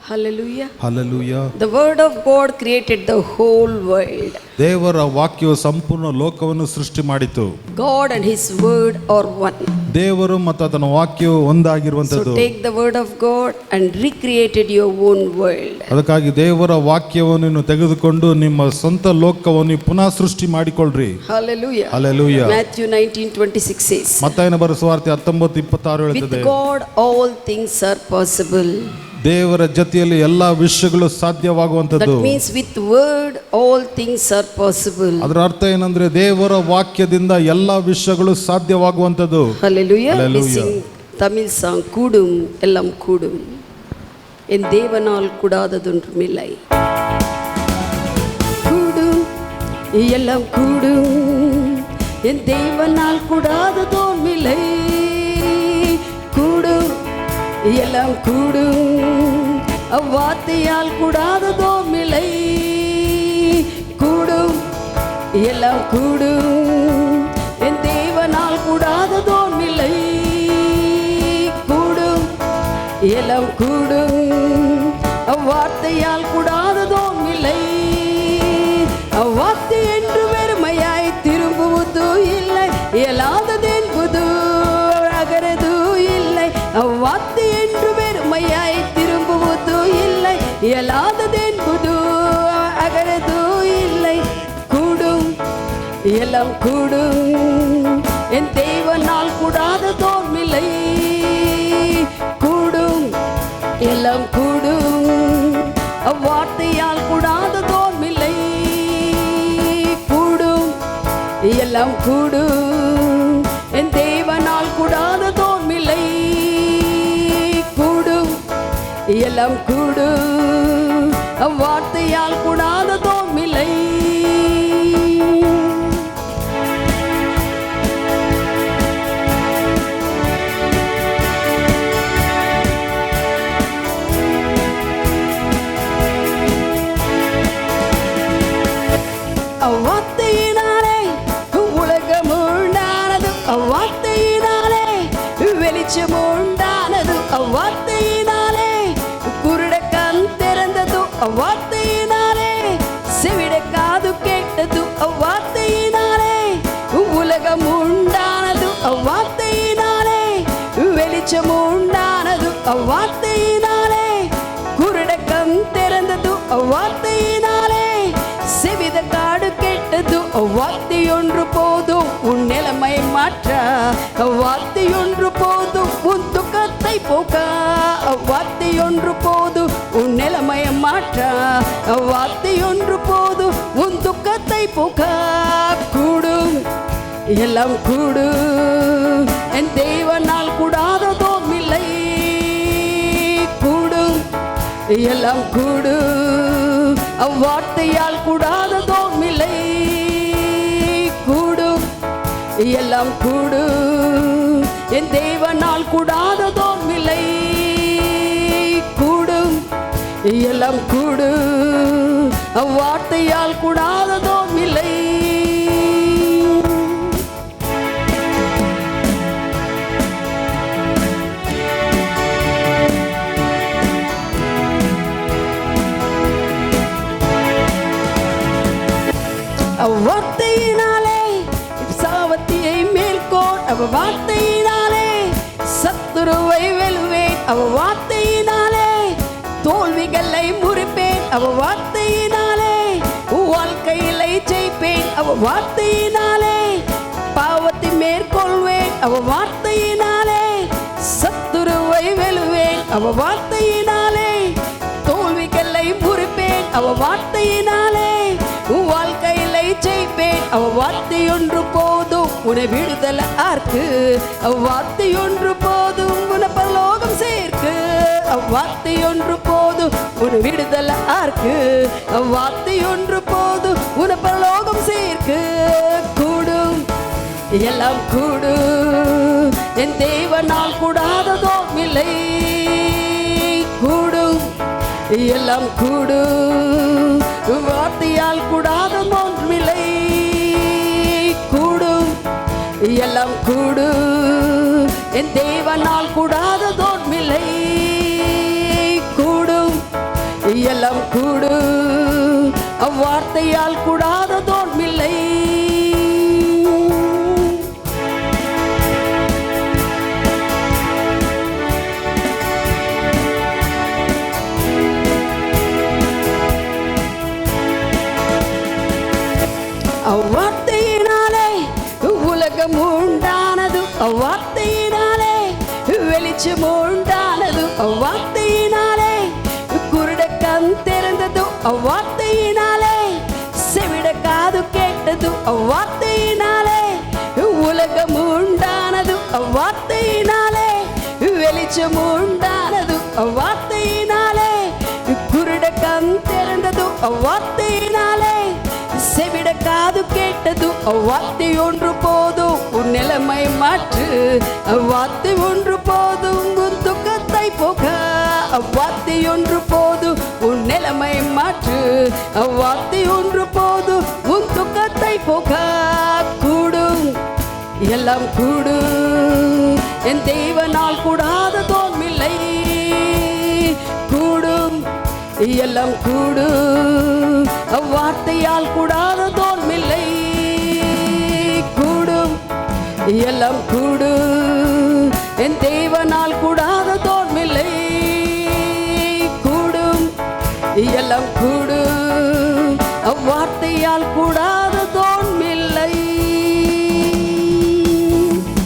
Hallelujah. Hallelujah. The word of God created the whole world. ದೇವರ ವಾಕ್ಯವು ಸಂಪೂರ್ಣ ಲೋಕವನ್ನು ಸೃಷ್ಟಿ ಮಾಡಿತು. God and his word are one. ದೇವರು ಮತ್ತು ಆತನ ವಾಕ್ಯವು ಒಂದಾಗಿರುವಂತದ್ದು. So take the word of God and recreated your own world. ಅದಕ್ಕಾಗಿ ದೇವರ ವಾಕ್ಯವನ್ನು ತೆಗೆದುಕೊಂಡು ನಿಮ್ಮ ಸ್ವಂತ ಲೋಕವನ್ನು ಪುನಃ ಸೃಷ್ಟಿ ಮಾಡಿಕೊಳ್ಳ್ರಿ. Hallelujah. Hallelujah. Matthew 19:26 says. ಮತ್ತಾಯನ ಬರೆದ ಸುವಾರ್ತೆ 19:26 ಹೇಳುತ್ತದೆ. With God all things are possible. ದೇವರ ಜೊತೆಯಲ್ಲಿ ಎಲ್ಲಾ ವಿಷಯಗಳು ಸಾಧ್ಯವಾಗುವಂತದ್ದು. That means with word all things are possible. ಅದರ ಅರ್ಥ ಏನಂದ್ರೆ ದೇವರ ವಾಕ್ಯದಿಂದ ಎಲ್ಲಾ ವಿಷಯಗಳು ಸಾಧ್ಯವಾಗುವಂತದ್ದು. Hallelujah. Hallelujah. We sing Tamil song Kudum ellam Kudum. En devanal kudadadondrumillai. Kudum ellam Kudum. En devanal kudadadondrumillai. Kudum எல்லாம் கூடும் அவ்வார்த்தையால் கூடாததோமில்லை. கூடும் எல்லாம் கூடும் என் தேவனால் கூடாததோமில்லை. கூடும் எல்லாம் கூடும் அவ்வார்த்தையால் கூடாததோமில்லை. அவ்வார்த்தை என்று வெறுமையாய் திரும்புவது இல்லை, இயலாததென்பது அகரது இல்லை. அவ்வார்த்தை என்று வெறுமையாய் திரும்புவது இல்லை, இயலாததென்பது அகரது இல்லை. கூடும் எல்லாம் கூடும் என் தேவனால் கூடாததோமில்லை. கூடும் எல்லாம் கூடும் அவ்வார்த்தையால் கூடாததோமில்லை. கூடும் எல்லாம் கூடும் என் தேவனால் கூடாததோமில்லை. கூடும் எல்லாம் கூடும் அவ்வார்த்தையால் கூடாததோமில்லை. அவ்வார்த்தையினாலே உலகம் உண்டானது, அவ்வார்த்தையினாலே வெளிச்சம் உண்டானது, அவ்வார்த்தையினாலே குருட கண் திறந்தது, அவ்வார்த்தையினாலே செவிட காது கேட்டது, அவ்வார்த்தையினாலே உலகம் உண்டானது, அவ்வார்த்தையினாலே வெளிச்சம் உண்டானது, அவ்வார்த்தையினாலே குருட கண் திறந்தது, அவ்வார்த்தையினாலே செவித காடு கேட்டது. அவ்வார்த்தை ஒன்று போதும் உன் நிலைமை மாற்ற, அவ்வார்த்தை ஒன்று போதும் உன் துக்கத்தை போக்க, அவ்வார்த்தை ஒன்று போதும் உன் நிலைமையை மாற்ற, அவ்வார்த்தை ஒன்று போதும் உன் துக்கத்தை போக்க. கூடும் எல்லாம் கூடும் என் தேவனால் கூடாததோமில்லை. கூடும் எல்லாம் கூடும் அவ்வார்த்தையால் கூடாததோமில்லை. கூடும் எல்லாம் கூடும் என் தேவனால் கூடாததோமில்லை. கூடும் எல்லாம் கூடும் அவ்வார்த்தையால் கூடாததோமில்லை. அவ்வார்த்தையினாலே சாவத்தியை மேற்கோள், அவ்வார்த்தையினாலே சத்துருவை வெல்வேன், அவ்வார்த்தையினாலே தோல்விகளை முறிப்பேன், அவ்வார்த்தையினாலே வாழ்க்கையிலை ஜெயிப்பேன், அவ்வார்த்தையினாலே பாவத்தை மேற்கொள்வேன், அவ்வார்த்தையினாலே சத்துருவை வெல்வேன், அவ்வார்த்தையினாலே தோல்விகளை முறிப்பேன், அவ்வார்த்தையினாலே வாழ்க்கையிலை ஜெயிப்பேன். அவ்வார்த்தை ஒன்று போதும் உன்னை விடுதல ஆர்க்கு, அவ்வார்த்தை ஒன்று போதும் உன்னை பரலோகம் சேர்க்கு, அவ்வார்த்தை ஒன்று போதும் உன்னை விடுதல ஆர்க்கு, அவ்வார்த்தை ஒன்று போதும் உன்னை பரலோகம் சேர்க்கு. கூடும் எல்லாம் கூடும் என் தேவனால் கூடாததோமில்லை. கூடும் எல்லாம் கூடும் வார்த்தையால் கூடாததோமில்லை. கூடும் எல்லாம் கூடும் என் தேவனால் கூடாததோமில்லை. கூடும் எல்லாம் கூடும், அவ்வார்த்தையால் கூடாததொன்றுமில்லை. அவ்வார்த்தையினாலே உலகம் உண்டானது, அவ்வார்த்தையினாலே வெளிச்சம் உண்டானது, அவ்வார்த்தையினாலே குருட கண் திறந்தது, அவ்வார்த்தையினாலே செவிட காது கேட்டது, அவ்வார்த்தையினாலே உலகம் உண்டானது, அவ்வார்த்தையினாலே வெளிச்சம் உண்டானது, அவ்வார்த்தையினாலே குருட கண் திறந்தது, அவ்வார்த்தையினாலே செவிட காது கேட்டது. அவ்வார்த்தை ஒன்று போதும் உன் நிலைமை மாற்று, அவ்வார்த்தை ஒன்று போதும் உன் துக்கத்தை போக, அவ்வார்த்தை ஒன்று போதும் உன் நிலைமை மாற்று, அவ்வார்த்தை ஒன்று போதும் உன் துக்கத்தை போக. கூடும், எல்லாம் கூடும், என் தேவனால் கூடாததொன்றுமில்லை. கூடும், எல்லாம் கூடும், அவ்வார்த்தையால் கூடாததொன்றுமில்லை. கூடும், எல்லாம் கூடும், என் தேவனால் கூடாததொன்றுமில்லை. கூடும், எல்லாம் கூடும், அவ்வார்த்தையால் கூடாத